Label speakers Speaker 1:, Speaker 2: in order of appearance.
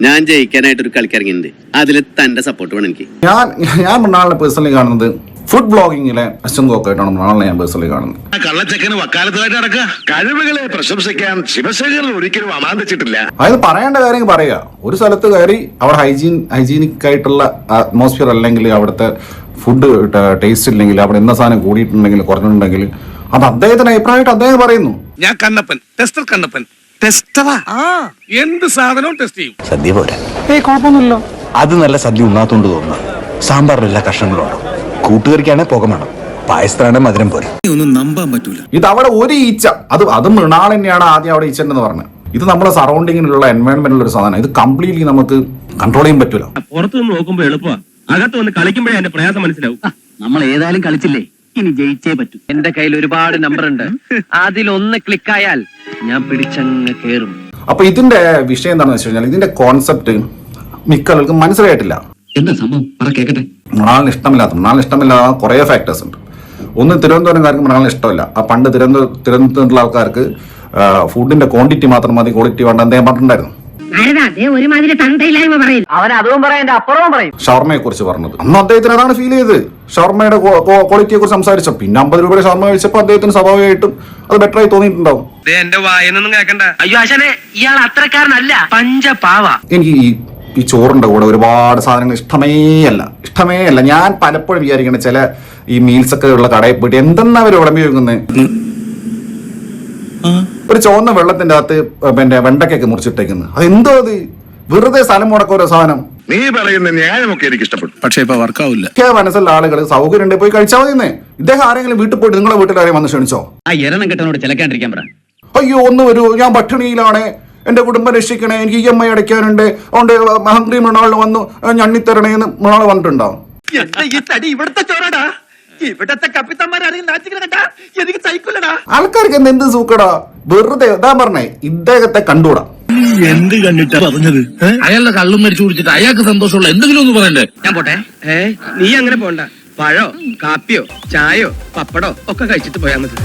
Speaker 1: ഞാൻ ജയിക്കാനായിട്ട് ഒരു കളിക്കിറങ്ങിയിട്ടുണ്ട്. അതിൽ തന്റെ സപ്പോർട്ട് വേണം എനിക്ക്.
Speaker 2: ഞാൻ മൃണാളിനെ പേഴ്സണലി കാണുന്നത് ഫുഡ് ബ്ലോഗിങ്ങിലെ അശ്വന്ത് ഗോക്കായിട്ടാണ് മൃണാളിനെ ഞാൻ പേഴ്സണലി കാണുന്നത്.
Speaker 3: കള്ളച്ചക്കന് വക്കാലത്തായിട്ട് നടക്കുക. കഴിവുകളെ പ്രശംസിക്കാൻ ശിവശേഖരൻ ഒരിക്കലും അമാന്തിച്ചിട്ടില്ല.
Speaker 2: അതായത് പറയേണ്ട കാര്യം പറയുക. ഒരു സ്ഥലത്ത് കയറി അവിടെ ഹൈജീനിക് ആയിട്ടുള്ള അറ്റ്മോസ്ഫിയർ അല്ലെങ്കിൽ അവിടുത്തെ ഫുഡ് ടേസ്റ്റ് ഇല്ലെങ്കിൽ, അവിടെ എന്താ സാധനം കൂടിയിട്ടുണ്ടെങ്കിൽ കുറഞ്ഞിട്ടുണ്ടെങ്കിൽ അത് അദ്ദേഹത്തിന്റെ അഭിപ്രായമായിട്ട് അദ്ദേഹം പറയുന്നു.
Speaker 4: ഞാൻ കണ്ണപ്പൻ, ടെസ്റ്റർ കണ്ണപ്പൻ. ടെസ്റ്ററാ? എന്ത് സാധനവും ടെസ്റ്റ് ചെയ്യും.
Speaker 5: സദ്യ പോരാ. കുഴപ്പമൊന്നുമില്ലോ. അത് നല്ല സദ്യ ഉണ്ണാത്തോണ്ട് തോന്നുന്നു. സാമ്പാറിലെല്ലാ കഷ്ണങ്ങളും കൂട്ടുകറിക്കാണെ പുക വേണം, പായസത്തിനാണെ മധുരം പോരാ.
Speaker 4: ഒന്നും നമ്പാൻ പറ്റൂല.
Speaker 2: ഇത് അവിടെ ഒരു ഈച്ച, അത് മൃണാൾ തന്നെയാണ് ആദ്യം അവിടെ ഈച്ച എന്ന് പറഞ്ഞത്. ഇത് നമ്മുടെ സറൗണ്ടിങ്ങിലുള്ള എൻവയോൺമെന്റിലുള്ള ഒരു സാധനം. ഇത് കംപ്ലീറ്റ്ലി നമുക്ക് കൺട്രോൾ ചെയ്യാൻ പറ്റൂല.
Speaker 6: പുറത്തു നിന്ന് നോക്കുമ്പോ എളുപ്പമാണ്, അകത്ത് വന്ന് കളിക്കുമ്പോഴേ എന്റെ പ്രയാസം മനസ്സിലാവും.
Speaker 7: നമ്മൾ ഏതായാലും കളിച്ചില്ലേ, ഇനി ജയിച്ചേ പറ്റൂ. എന്റെ കയ്യിൽ ഒരുപാട് നമ്പർ ഉണ്ട്, അതിലൊന്ന് ക്ലിക്കായാൽ ഞാൻ പിടിച്ചങ്ങ് കേറും.
Speaker 2: അപ്പൊ ഇതിന്റെ വിഷയം എന്താണെന്ന് വെച്ച് കഴിഞ്ഞാൽ, ഇതിന്റെ കോൺസെപ്റ്റ് മിക്ക ആൾക്കും മനസ്സിലായിട്ടില്ല.
Speaker 7: എന്താ സംഭവം പറ കേക്കട്ടെ.
Speaker 2: മൃണാളിന് ഇഷ്ടമില്ലാത്ത കുറെ ഫാക്ടേഴ്സ് ഉണ്ട്. ഒന്ന്, തിരുവനന്തപുരംകാർക്ക് മൃണാളിന് ഇഷ്ടമില്ല. ആ പണ്ട് തിരുവനന്തപുരത്തുള്ള ആൾക്കാർക്ക് ഫുഡിന്റെ ക്വാണ്ടിറ്റി മാത്രം മതി, ക്വാളിറ്റി വേണ്ട അദ്ദേഹം പറഞ്ഞിട്ടുണ്ടായിരുന്നു. ഷവർമയെ കുറിച്ച് പറഞ്ഞത് അന്ന് അദ്ദേഹത്തിന് അതാണ് ഫീൽ ചെയ്തത്. ഷവർമയുടെ ക്വാളിറ്റിയെ കുറിച്ച് സംസാരിച്ചു. പിന്നെ 50 രൂപയുടെ ഷവർമ കഴിച്ചപ്പോൾ അദ്ദേഹത്തിന് സ്വാഭാവികമായിട്ടും അത് ബെറ്റർ ആയി തോന്നിയിട്ടുണ്ടാവും.
Speaker 6: എന്റെ വായനൊന്നും കേൾക്കണ്ട.
Speaker 7: അയ്യോ ആശാനെ, ഇയാൾ അത്രക്കാരനല്ല, പഞ്ചപാവ.
Speaker 2: എനിക്ക് ഈ ചോറിന്റെ കൂടെ ഒരുപാട് സാധനങ്ങൾ ഇഷ്ടമേ അല്ല. ഞാൻ പലപ്പോഴും വിചാരിക്കണ ചില ഈ മീൽസ് ഒക്കെ ഉള്ള കടയിൽ പോയിട്ട് എന്തെന്നാ അവർ വിളമ്പി വെക്കുന്നത്. ഒരു ചുവന്ന വെള്ളത്തിന്റെ അകത്ത് പിന്നെ വെണ്ടക്കൊക്കെ മുറിച്ചിട്ടേക്കുന്നത്. അതെന്തോ അത് വെറുതെ സ്ഥലം മുടക്ക ഓരോ സാധനം.
Speaker 3: നീ പറയുന്ന ന്യായമൊക്കെ എനിക്ക് ഇഷ്ടപ്പെട്ടു,
Speaker 4: പക്ഷെ ഇപ്പൊ വർക്കാവില്ല.
Speaker 2: മനസ്സിലുള്ള ആളുകൾ സൗകര്യം ഉണ്ടെങ്കിൽ പോയി കഴിച്ചാൽ മതി. ഇദ്ദേഹം ആരെങ്കിലും വീട്ടിൽ പോയിട്ട് നിങ്ങളെ വീട്ടിൽ ആരെയും വന്ന് ക്ഷണിച്ചോ?
Speaker 7: ആ എരണം കെട്ടനോട് ചിലക്കാണ്ടിരിക്കാൻ പറ.
Speaker 2: അയ്യോ ഒന്ന് വരൂ, ഞാൻ പട്ടിണിയിലാണ്, എന്റെ കുടുംബം രക്ഷിക്കണേ, എനിക്ക് EMI അടയ്ക്കാനുണ്ട്, അതുകൊണ്ട് ഹംഗ്രി മൃണാളിന് വന്നു ഞണ്ണിത്തരണേന്ന് മൃണാൾ പറഞ്ഞിട്ടുണ്ടാവും.
Speaker 7: ഇവിടുത്തെ ചോറടാ, ഇവിടത്തെ
Speaker 2: ആൾക്കാർക്ക് എന്ത് സൂക്കടാ, വെറുതെ ഇതാ പറഞ്ഞേ ഇദ്ദേഹത്തെ കണ്ടൂടാ.
Speaker 6: എന്ത് കണ്ടിട്ടാ പറഞ്ഞത്? അയാളുടെ കള്ളും മരിച്ചു കുടിച്ചിട്ട് അയാൾക്ക് സന്തോഷമുള്ള എന്തെങ്കിലും ഒന്ന് പറയണ്ടേ?
Speaker 7: ഞാൻ പോട്ടെ.
Speaker 6: നീ അങ്ങനെ പോണ്ട. പഴോ കാപ്പിയോ ചായയോ പപ്പടോ ഒക്കെ കഴിച്ചിട്ട് പോയാൽ മതി.